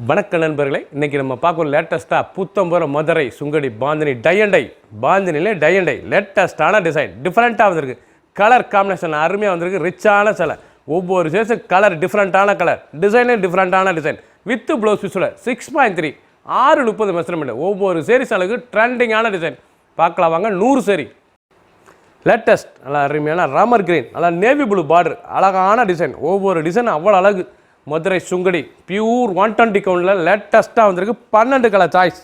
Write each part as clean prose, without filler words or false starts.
வணக்க நண்பர்களே, இன்றைக்கி நம்ம பார்க்குற லேட்டஸ்ட்டாக புத்தம்புற Madurai sungudi bandhani tie and dye, பாந்தினிலே டை அண்ட் டை லேட்டஸ்ட்டான டிசைன் டிஃப்ரெண்ட்டாக வந்திருக்கு. கலர் காம்பினேஷன் அருமையாக வந்திருக்கு. ரிச்சான சிலை, ஒவ்வொரு சேஸும் கலர் டிஃப்ரெண்ட்டான கலர், டிசைனே டிஃப்ரெண்ட்டான டிசைன் வித் ப்ளவுஸ் பீஸோட 6.3 6:30 மெஷர்மெண்ட். ஒவ்வொரு சேரி சாலுக்கு ட்ரெண்டிங்கான டிசைன் பார்க்கலாம் வாங்க. 100 சேரி லேட்டஸ்ட் நல்லா அருமையான ராமர் கிரீன், நல்லா நேவி ப்ளூ பார்டர், அழகான டிசைன். ஒவ்வொரு டிசைன் அவ்வளோ அழகு. மதுரை சுங்கடி பியூர் 120 கவுண்டில் லேட்டஸ்ட்டாக வந்திருக்கு. 12 கலர் சாய்ஸ்.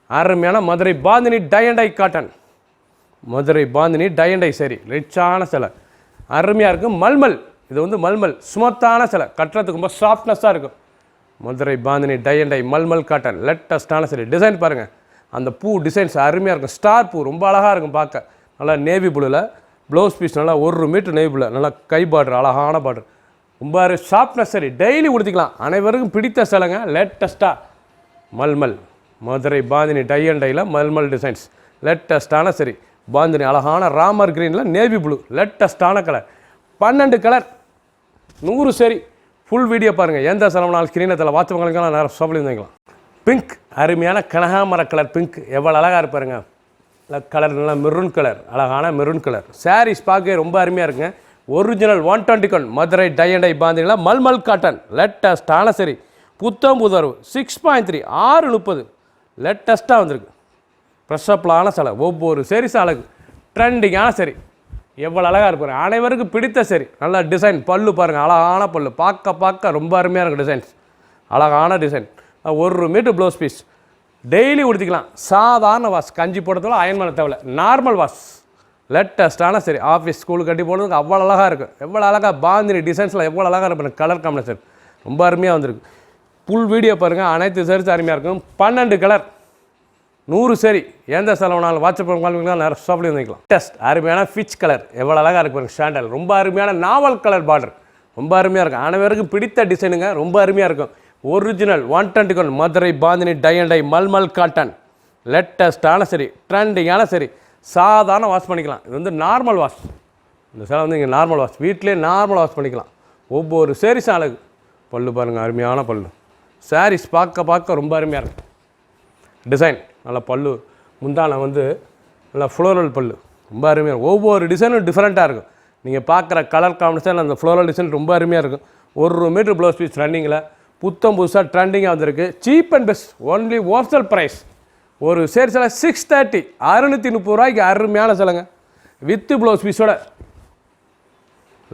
அருமையான Madurai bandhani tie and dye cotton, Madurai bandhani tie and dye sari ரிச்சான சிலை அருமையாக இருக்கும். மல்மல், இது வந்து மல்மல் ஸ்மூத்தான சிலை, கட்டுறதுக்கு ரொம்ப சாஃப்ட்னஸாக இருக்கும். Madurai bandhani tie and dye mulmul cotton லேட்டஸ்ட்டான சரி. டிசைன் பாருங்கள், அந்த பூ டிசைன்ஸ் அருமையாக இருக்கும். ஸ்டார் பூ ரொம்ப அழகாக இருக்கும் பார்க்க. நல்லா நேவி ப்ளூவில் ப்ளவுஸ் பீஸ், நல்லா 1 மீட்டர் நேவி ப்ளூவில் நல்லா கை பார்டர், அழகான பார்டர், ரொம்ப சாஃப்ட்னஸ் சரி. டெய்லி உடுத்திக்கலாம், அனைவருக்கும் பிடித்த சிலைங்க. லேட்டஸ்ட்டாக மல்மல் மதுரை பாந்தினி டை அண்ட் டையில் மல்மல் டிசைன்ஸ் லேட்டஸ்ட்டான சரி. பாந்தினி அழகான ராமர் கிரீனில் நேவி ப்ளூ லேட்டஸ்ட்டான colour. 12 colour 100 sari. Full video பாருங்கள். எந்த செலவுனாலும் ஸ்க்ரீனத்தில் வாட்சவங்களுக்கெல்லாம் நேரம் சோப்பலி வந்துக்கலாம். பிங்க் அருமையான கனகாமர கலர் பிங்க் எவ்வளோ அழகாக இருப்பாருங்க. கலர் நல்லா மெரூன் கலர், அழகான மெரூன் கலர். சாரீஸ் பார்க்க ரொம்ப அருமையாக இருக்குங்க. Original 120 count Madurai tie and dye பாந்தினியில் மல்மல் காட்டன் லேட்டஸ்ட்டான சரி. புத்தம் புதர்வு 6.3 6:30 லேட்டஸ்ட்டாக வந்திருக்கு. ப்ரெஷ்ஷப்லான சிலை, ஒவ்வொரு சேரீஸ் அழகு ட்ரெண்டிங்கான சரி. எவ்வளோ அழகாக இருப்பாரு, அனைவருக்கும் பிடித்த சரி. நல்லா டிசைன், பல்லு பாருங்கள், அழகான பல்லு, பார்க்க ரொம்ப அருமையாக இருக்கும். டிசைன்ஸ் அழகான design. 1 metre blouse piece. Daily உடுத்திக்கலாம். சாதாரண வாஷ், கஞ்சி போடுறதுல அயன் பண்ண தேவையில்ல, நார்மல் வாஷ். லேட்டஸ்ட்டான சரி. ஆஃபீஸ் ஸ்கூலுக்கு கட்டி போடுறதுக்கு அவ்வளோ அழகாக இருக்கும். எவ்வளோ அழகாக பாந்தினி டிசைன்ஸில் எவ்வளோ அழகாக இருப்பாங்க. கலர் காம்பினேஷன் ரொம்ப அருமையாக வந்திருக்கு. ஃபுல் வீடியோ பாருங்கள். அனைத்து சேரீஸ் அருமையாக இருக்கும். 12 கலர் 100 சரி. எந்த செலவுனாலும் வாட்ஸ்அப் குவாலிட்டிலாம் நிறைய ஷாப்லேயும் வந்துக்கலாம். டெஸ்ட் அருமையான ஃபிச் கலர் எவ்வளோ அழகாக இருக்கு பாருங்கள். ஸ்டாண்டல் ரொம்ப அருமையான நாவல் கலர் பார்டர் ரொம்ப அருமையாக இருக்கும். அனைவருக்கும் பிடித்த டிசைனுங்க, ரொம்ப அருமையாக இருக்கும். Original 120 count Madurai bandhani tie and dye mulmul cotton லேட்டஸ்ட்டான சரி. ட்ரெண்டிங்கான சரி. சாதாரண வாஷ் பண்ணிக்கலாம். இது வந்து நார்மல் வாஷ். இந்த சேலை வந்து இங்கே நார்மல் வாஷ், வீட்டிலே நார்மல் வாஷ் பண்ணிக்கலாம். ஒவ்வொரு சேரீஸ் அழகு. பல்லு பாருங்கள், அருமையான பல்லு. சாரீஸ் பார்க்க ரொம்ப அருமையாக இருக்கும். டிசைன் நல்லா பல்லு, முந்தானை வந்து நல்லா ஃப்ளோரல் பல்லு ரொம்ப அருமையாக இருக்கும். ஒவ்வொரு டிசைனும் டிஃப்ரெண்ட்டாக இருக்கும். நீங்கள் பார்க்குற கலர் காம்பினேஷன் அந்த ஃப்ளோரல் டிசைன் ரொம்ப அருமையாக இருக்கும். 1 மீட்டர் ப்ளவுஸ் பீஸ் ரன்னிங்கில் புத்தம் புதுசாக ட்ரெண்டிங்காக வந்திருக்கு. Cheap and best, only wholesale price. ஒரு சேரி சிலை 630 630 ரூபாய்க்கு அருமையான சிலைங்க. வித்து ப்ளவுஸ் பீஸோட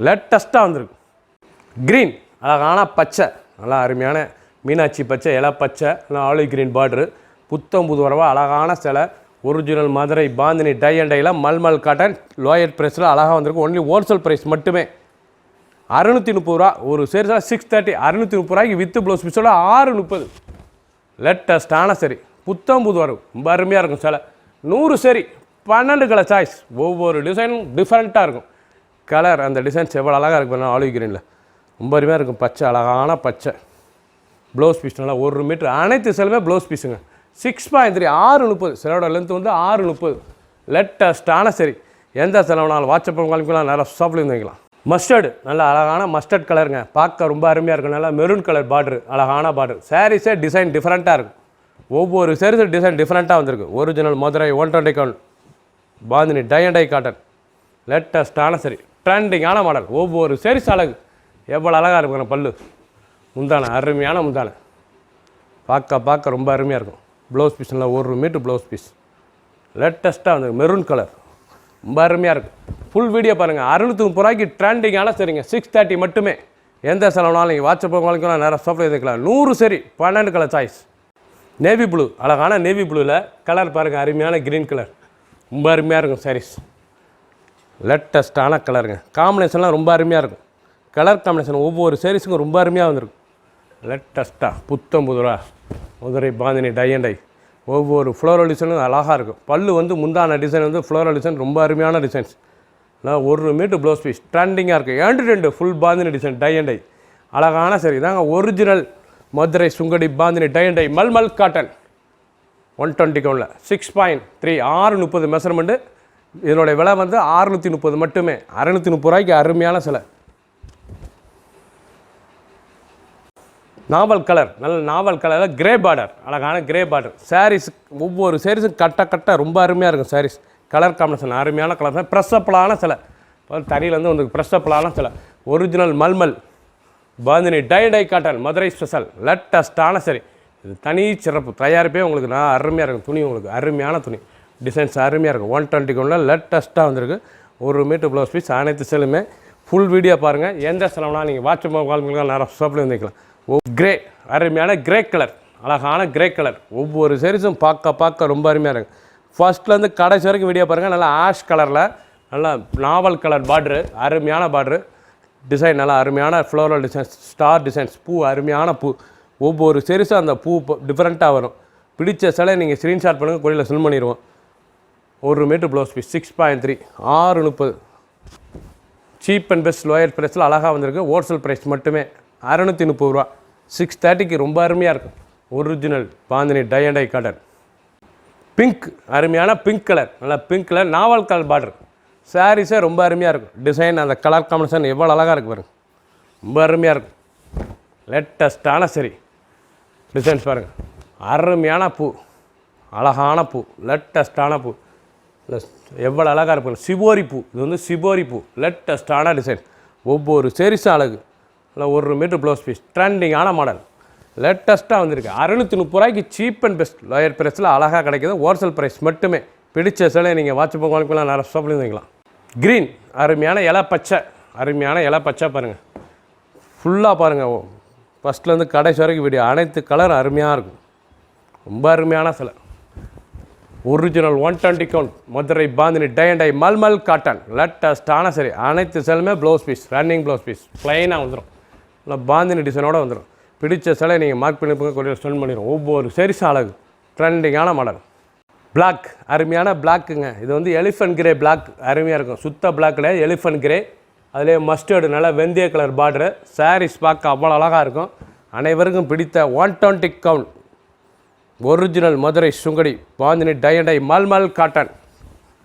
லேட்டஸ்ட்டாக வந்திருக்கு. க்ரீன் அழகான பச்சை, நல்லா அருமையான மீனாட்சி பச்சை, இலை பச்சை, நல்லா ஆலிவ் க்ரீன் பார்டரு. புத்தம் புது வரவா அழகான சிலை. Original Madurai bandhani tie and டையில் மல்மல் காட்டன் லோயர் ப்ரைஸில் அழகாக வந்திருக்கு. ஒன்லி ஹோல்சேல் ப்ரைஸ் மட்டுமே 630 ரூபா. ஒரு சேரி சிலை 630 630 ரூபாய்க்கு வித்து ப்ளவுஸ் பீஸோட 6:30 லேட்டஸ்ட்டான சரி. புத்தம் புது வரும் ரொம்ப அருமையாக இருக்கும் சிலை. 100 சரி. 12 கலர் சாய்ஸ். ஒவ்வொரு டிசைனும் டிஃப்ரெண்ட்டாக இருக்கும். கலர் அந்த டிசைன்ஸ் எவ்வளோ அழகாக இருக்கும். ஆலிவ் கிரீனில் ரொம்ப அருமையாக இருக்கும். பச்சை அழகான பச்சை. ப்ளவுஸ் பீஸ் நல்லா 1 மீட்டர். அனைத்து சிலையுமே ப்ளவுஸ் பீஸுங்க. 6.3 6:30. சிலோட லென்த் வந்து 6:30 லேட்டஸ்ட்டான சரி. எந்த செலவுனாலும் வாட்ஸ்அப் குவாலிட்டிலாம் நிறைய ஷாப்லேருந்து வைக்கலாம். மஸ்டர்டு நல்லா அழகான மஸ்டர்ட் கலருங்க. பார்க்க ரொம்ப அருமையாக இருக்கும். நல்லா மெரூன் கலர் பார்டரு, அழகான பார்டர். சாரீஸே டிசைன் டிஃப்ரெண்ட்டாக இருக்கும். ஒவ்வொரு சேரீஸும் டிசைன் டிஃப்ரெண்ட்டாக வந்திருக்கு. Original Madurai 120 count bandhani tie and dye cotton லேட்டஸ்ட்டான சரி. ட்ரெண்டிங்கான மாடல். ஒவ்வொரு சேரீஸ் அழகு. எவ்வளோ அழகாக இருக்கும். பல்லு, முந்தானை அருமையான முந்தானை, பார்க்க ரொம்ப அருமையாக இருக்கும். ப்ளவுஸ் பீஸ் நல்லா 1 மீட்டர் ப்ளவுஸ் பீஸ் லேட்டஸ்ட்டாக வந்து மெரூன் கலர் ரொம்ப அருமையாக இருக்கும். ஃபுல் வீடியோ பாருங்கள். 630 ரூபாய்க்கு ட்ரெண்டிங்கான சரிங்க. 630 மட்டுமே. எந்த செலவுனாலும் நீங்கள் வாட்ஸ்அப் குவாலிட்டிலாம் நேராக ஷாப்பில் எடுத்துக்கலாம். 100 சரி. 12 கலர் சாய்ஸ். நேவி ப்ளூ அழகான நேவி ப்ளூவில் கலர் பாருங்கள், அருமையான க்ரீன் கலர் ரொம்ப அருமையாக இருக்கும். சாரீஸ் லேட்டஸ்ட்டான கலருங்க. காம்பினேஷன்லாம் ரொம்ப அருமையாக இருக்கும். கலர் காம்பினேஷன் ஒவ்வொரு சாரீஸுக்கும் ரொம்ப அருமையாக வந்திருக்கும். லேட்டஸ்ட்டாக புத்தம் புதுரா Madurai bandhani tie and dye. ஒவ்வொரு ஃப்ளோரல் டிசைனும் அழகாக இருக்கும். பல்லு வந்து முந்தான டிசைன் வந்து ஃப்ளோரல் டிசைன் ரொம்ப அருமையான டிசைன்ஸ். நான் 1 மீட்டர் ப்ளவுஸ் பீஸ் ட்ரெண்டிங்காக இருக்குது. 2 full bandhani design tie and dye அழகான சரி. தாங்க original Madurai sungudi bandhani tie and dye mulmul cotton 120 கவுண்டில் 6.3 6:30 மெஷர்மெண்ட்டு. இதனுடைய விலை வந்து 630 மட்டுமே. 630 ரூபாய்க்கு அருமையான சிலை. நாவல் கலர், நல்ல நாவல் கலரில் கிரே பார்டர், அழகான கிரே பார்டர். சாரீஸ் ஒவ்வொரு சாரீஸும் கட்ட ரொம்ப அருமையாக இருக்கும். சாரீஸ் கலர் காம்பினேஷன் அருமையான கலர் தான். ப்ரெஸ்ஸப்பிளான சிலை, தறியிலேருந்து வந்து ப்ரெஸ்ஸப்பிளான சிலை. Original mulmul bandhani tie cotton Madurai special லேட்டஸ்ட்டான சரி. இது தனி சிறப்பு தயாரிப்பே உங்களுக்கு நான் அருமையாக இருக்கும். துணி உங்களுக்கு அருமையான துணி, டிசைன்ஸ் அருமையாக இருக்கும். 120 கவுண்டில் லேட்டஸ்ட்டாக வந்திருக்கு. 1 மீட்டர் ப்ளவுஸ் பீஸ். அனைத்து சேலுமே ஃபுல் வீடியோ பாருங்கள். எந்த செலவுனா நீங்கள் வாட்ஸ்அப் கால் நேரம் ஷாப்பில் வந்துக்கலாம். கிரே அருமையான கிரே கலர், அழகான கிரே கலர். ஒவ்வொரு சாரீஸும் பார்க்க ரொம்ப அருமையாக இருக்கும். ஃபஸ்ட்லேருந்து கடைசி வரைக்கும் வீடியோ பாருங்கள். நல்லா ஆஷ் கலரில் நல்லா நாவல் கலர் பார்ட்ரு, அருமையான பார்ட்ரு டிசைன், நல்லா அருமையான ஃப்ளோரல் டிசைன்ஸ், ஸ்டார் டிசைன்ஸ், பூ அருமையான பூ. ஒவ்வொரு சாரீஸும் அந்த பூ டிஃப்ரெண்ட்டாக வரும். பிடிச்ச சிலை நீங்கள் ஸ்க்ரீன்ஷாட் பண்ணுங்கள், கொடியில் சென்ட் பண்ணிடுவோம். 1 metre blouse piece 6.3 630. Cheap and best lower ப்ரைஸில் அழகாக வந்திருக்கு. ஹோல்சேல் ப்ரைஸ் மட்டுமே 630 ரூபா. 630க்கு ரொம்ப அருமையாக இருக்கும். Original bandhani tie cotton. Pink அருமையான பிங்க் கலர், நல்லா பிங்க் கலர் நாவல் கலர் பார்டர். சாரீஸே ரொம்ப அருமையாக இருக்கும். டிசைன் அந்த கலர் காம்பினேஷன் எவ்வளோ அழகாக இருக்குது பாருங்கள், ரொம்ப அருமையாக இருக்கும். லேட்டஸ்ட்டான சரி டிசைன்ஸ் பாருங்கள், அருமையான பூ, அழகான பூ, லேட்டஸ்ட்டான பூ, எவ்வளோ அழகாக இருக்கும். சிபோரி பூ, இது வந்து சிபோரி பூ, லேட்டஸ்ட்டான டிசைன். ஒவ்வொரு சாரீஸும் அழகு. இல்லை 1 மீட்டர் ப்ளவுஸ் பீஸ், ட்ரெண்டிங்கான மாடல், லேட்டஸ்ட்டாக வந்திருக்கு. 630 ரூபாய்க்கு சீப் அண்ட் பெஸ்ட் லோயர் ப்ரைஸில் அழகாக கிடைக்கிது. ஹோல்சேல் ப்ரைஸ் மட்டுமே. பிடிச்ச சிலை நீங்கள் வாட்ஸ்அப் வாங்கிக்கலாம், நிறைய ஷாப்லேயும் வாங்கிக்கலாம். க்ரீன் அருமையான இலை பச்சை, அருமையான இலை பச்சை பாருங்கள். ஃபுல்லாக பாருங்கள், ஃபஸ்ட்லேருந்து கடைசி வரைக்கும் வீடியோ. அனைத்து கலர் அருமையாக இருக்கும். ரொம்ப அருமையான சிலை. Original 120 count Madurai bandhani tie mulmul cotton லேட்டஸ்ட்டான சரி. அனைத்து சிலையுமே blouse piece, running blouse piece, ப்ளைனாக வந்துடும். இல்லை பாந்தினி டிசைனோடு வந்துடும். பிடிச்ச சிலை நீங்கள் மார்க் பண்ணி கொடியில் ஸ்டெண்ட் பண்ணிடும். ஒவ்வொரு சரிசு அழகு, ட்ரெண்டிங்கான மாடல். பிளாக் அருமையான பிளாக்குங்க. இது வந்து எலிஃபண்ட் கிரே பிளாக் அருமையாக இருக்கும். சுத்த பிளாக்கில் எலிஃபண்ட் கிரே, அதிலே மஸ்டர்டு நல்லா வெந்தய கலர் பார்டரு. சாரீஸ் பார்க்க அவ்வளோ அழகாக இருக்கும். அனைவருக்கும் பிடித்த 120 count original Madurai sungudi bandhani tie mulmul cotton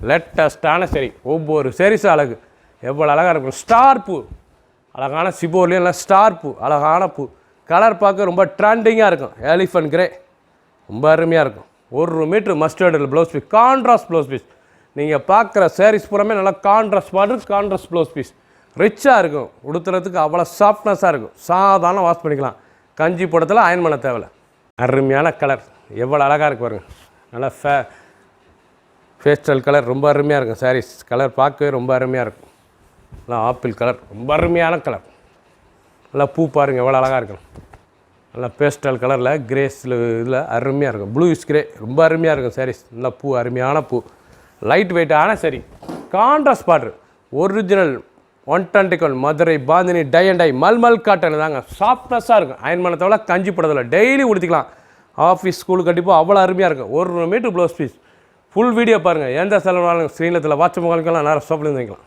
லேட்டஸ்ட்டான சரி. ஒவ்வொரு சரிசு அழகு எவ்வளோ அழகாக இருக்கும். ஸ்டார் பூ, அழகான சிபோர்லேயும் இல்லை ஸ்டார் பூ, அழகான பூ. கலர் பார்க்க ரொம்ப ட்ரெண்டிங்காக இருக்கும். எலிஃபண்ட் கிரே ரொம்ப அருமையாக இருக்கும். 1 மீட்டர் மஸ்டர்டில் blouse piece, contrast blouse piece. நீங்கள் பார்க்குற சாரீஸ் பூராமே நல்லா contrast border, contrast blouse piece. ரிச்சாக இருக்கும். உடுத்துறதுக்கு அவ்வளோ சாஃப்ட்னஸாக இருக்கும். சாதாரண வாஷ் பண்ணிக்கலாம். கஞ்சி போடத்தில் அயன் பண்ண தேவையில்லை. அருமையான கலர், எவ்வளோ அழகாக இருக்கு பாருங்கள். நல்லா ஃபேஸ்டல் கலர் ரொம்ப அருமையாக இருக்கும். சாரீஸ் கலர் பார்க்கவே ரொம்ப அருமையாக இருக்கும். நல்லா ஆப்பிள் கலர் ரொம்ப அருமையான கலர். நல்லா பூ பாருங்கள் எவ்வளோ அழகாக இருக்கும். நல்லா பேஸ்டல் கலரில் கிரேஸில் இதில் அருமையாக இருக்கும். ப்ளூஸ் கிரே ரொம்ப அருமையாக இருக்கும். சாரீஸ் நல்லா பூ, அருமையான பூ, லைட் வெயிட்டான sari. Contrast border, original 120 count Madurai bandhani tie mulmul cotton தாங்க. சாஃப்ட்னஸாக இருக்கும். அயன் பண்ணத்தோட கஞ்சி போடுறதில்ல, டெய்லி உடுத்திக்கலாம். ஆஃபீஸ் ஸ்கூலுக்கு கண்டிப்பாக அவ்வளோ அருமையாக இருக்கும். 1 metre blouse piece. Full video பாருங்கள். எந்த செலவுனாலும் ஸ்க்ரீனில் வாட்ஸ்அப் காலிக்கலாம், நேரம் ஷாப்லேருந்து வாங்கிக்கலாம்.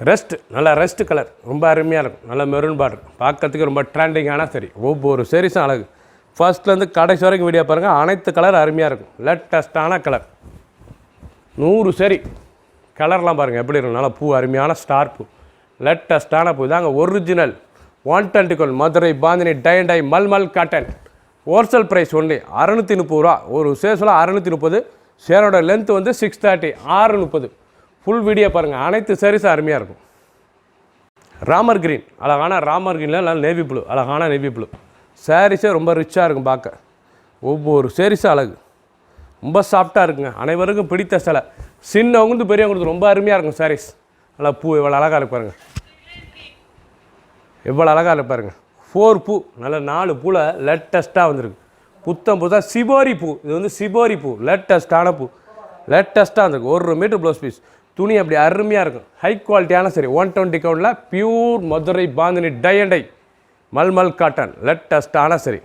ரெஸ்ட், நல்லா ரெஸ்ட் கலர் ரொம்ப அருமையாக இருக்கும். நல்லா மெரூன் பார்டர், பார்க்கறதுக்கு ரொம்ப ட்ரெண்டிங்கான சரி. ஒவ்வொரு சரிஸும் அழகு. ஃபர்ஸ்ட்லேருந்து கடைசி வரைக்கும் வீடியோ பாருங்கள். அனைத்து கலர் அருமையாக இருக்கும். லேட்டஸ்ட்டான கலர் 100 சரி. கலர்லாம் பாருங்கள் எப்படி இருக்கும். நல்லா பூ, அருமையான ஸ்டார் பூ, லேட்டஸ்ட்டான பூ தாங்க. Original 120 count Madurai bandhani tie mulmul cotton. Wholesale price only 630 ரூபா. ஒரு சேஸில் 630. சேரோட லென்த் வந்து 630, 630. ஃபுல் வீடியோ பாருங்கள். அனைத்து சாரீஸும் அருமையாக இருக்கும். ராமர் க்ரீன், அழகான ராமர் க்ரீனில் நல்லா நேவி ப்ளூ, அழகான நேவி ப்ளூ. சாரீஸே ரொம்ப ரிச்சாக இருக்கும் பார்க்க. ஒவ்வொரு சாரீஸும் அழகு, ரொம்ப சாஃப்டாக இருக்குங்க. அனைவருக்கும் பிடித்த சிலை. சின்னவங்க பெரியவங்களுக்கு ரொம்ப அருமையாக இருக்கும். சாரீஸ் நல்லா பூ எவ்வளோ அழகாக இருக்கு பாருங்கள், எவ்வளோ அழகாக இருக்கு பாருங்கள். 4 பூ, நல்ல 4 பூவில் லேட்டஸ்ட்டாக வந்திருக்கு. புத்தம் புதுசாக சிபோரி பூ. இது வந்து சிபோரி பூ, லேட்டஸ்ட்டான பூ, லேட்டஸ்ட்டாக வந்திருக்கு. 1 மீட்டர் ப்ளவுஸ் பீஸ். துணி அப்படி அருமையாக இருக்கும். ஹை குவாலிட்டியான சரி. 120 கவுண்டில் pure Madurai bandhani tie mulmul cotton லேட்டஸ்ட்டான சரி.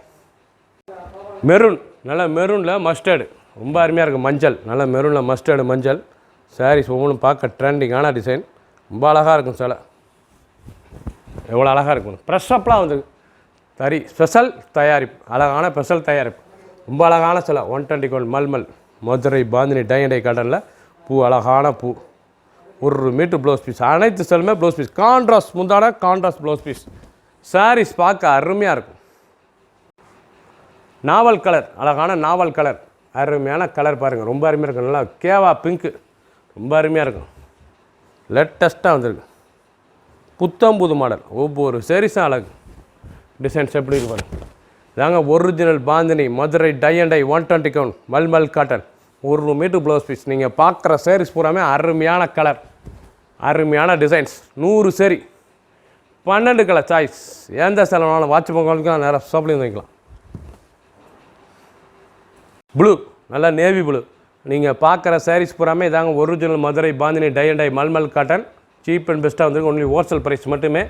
மெரூன், நல்லா மெரூனில் மஸ்டர்டு ரொம்ப அருமையாக இருக்கும். மஞ்சள், நல்லா மெரூனில் மஸ்டர்டு மஞ்சள். சாரீஸ் ஒவ்வொன்றும் பார்க்க ட்ரெண்டிங்கான டிசைன், ரொம்ப அழகாக இருக்கும். சிலை எவ்வளோ அழகாக இருக்கும். ப்ரெஷ்அப்லாம் வந்து தறி ஸ்பெஷல் தயாரிப்பு, அழகான ஸ்பெஷல் தயாரிப்பு, ரொம்ப அழகான சிலை. 120 கவுண்ட் மல்மல் மதுரை பாந்தினி டை காட்டனில் பூ, அழகான பூ. 1 மீட்டர் ப்ளவுஸ் பீஸ். அனைத்து செல்லுமே ப்ளவுஸ் பீஸ். கான்ட்ராஸ்ட் முந்தான, கான்ட்ராஸ்ட் ப்ளவுஸ் பீஸ். சாரீஸ் பார்க்க அருமையாக இருக்கும். நாவல் கலர், அழகான நாவல் கலர், அருமையான கலர் பாருங்கள், ரொம்ப அருமையாக இருக்கும். நல்லா கேவா பிங்க்கு, ரொம்ப அருமையாக இருக்கும். லேட்டஸ்ட்டாக வந்திருக்கு, புத்தம்புது மாடல். ஒவ்வொரு சேரீஸும் அழகு, டிசைன்ஸ் எப்படி இருக்கு பாருங்கள். இதாங்க original bandhani Madurai tie and dye 120 count mulmul cotton 1 metre blouse piece. நீங்கள் பார்க்குற சேரீஸ் பூராமே அருமையான கலர், அருமையான டிசைன்ஸ். 100 sari, 12 colour choice. எந்த செலவானாலும் வாட்ச் பொங்கலுக்கு நேரம் ஷாப்லேயும் வாங்கிக்கலாம். ப்ளூ, நல்லா நேவி ப்ளூ. நீங்கள் பார்க்குற சாரீஸ் பூராமே இதாங்க original Madurai bandhani tie and dye mulmul cotton. Cheap and பெஸ்ட்டாக வந்துருக்கு. ஒன்லி ஹோல்சேல் ப்ரைஸ் மட்டுமே.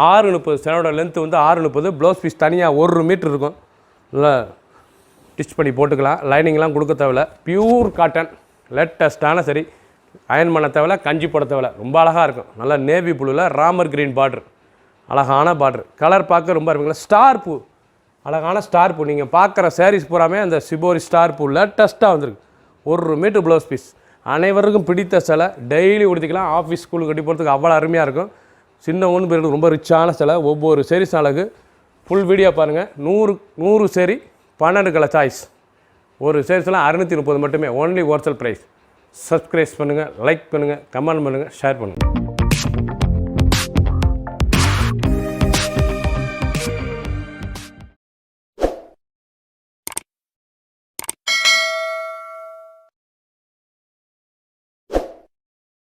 630. சேனோட லென்த்து வந்து 630. ப்ளவுஸ் பீஸ் தனியாக 1 மீட்டர் இருக்கும். நல்லா ஸ்டிச் பண்ணி போட்டுக்கலாம். லைனிங்லாம் கொடுக்க தேவையில்ல. பியூர் காட்டன், லேட்டஸ்ட்டான சரி. அயன் பண்ண தேவையில்ல, கஞ்சி போட தேவையில்ல. ரொம்ப அழகாக இருக்கும். நல்லா நேவி ப்ளூவில் ராமர் க்ரீன் பார்டர், அழகான பார்டர். கலர் பார்க்க ரொம்ப இருக்குங்களா. ஸ்டார் பூ, அழகான ஸ்டார் பூ. நீங்கள் பார்க்குற சாரீஸ் பூராமே அந்த சிபோரி ஸ்டார் பூ லேட்டஸ்ட்டாக வந்திருக்கு. 1 மீட்டர் ப்ளவுஸ் பீஸ். அனைவருக்கும் பிடித்த சிலை, டெய்லி உடுத்திக்கலாம். ஆஃபீஸ் ஸ்கூலுக்கு கட்டி போகிறதுக்கு அவ்வளோ அருமையாக இருக்கும். சின்ன ஒன்று பேருக்கு ரொம்ப ரிச்சான சிலை. ஒவ்வொரு சேரீஸ் அழகு. ஃபுல் வீடியோ பாருங்கள். 100 சேரீ, 12 கலர் சாய்ஸ். ஒரு சேரீஸ்லாம் 630 மட்டுமே. Only wholesale price. சப்ஸ்கிரைப் பண்ணுங்கள், லைக் பண்ணுங்கள், கமெண்ட் பண்ணுங்கள், ஷேர் பண்ணுங்கள்.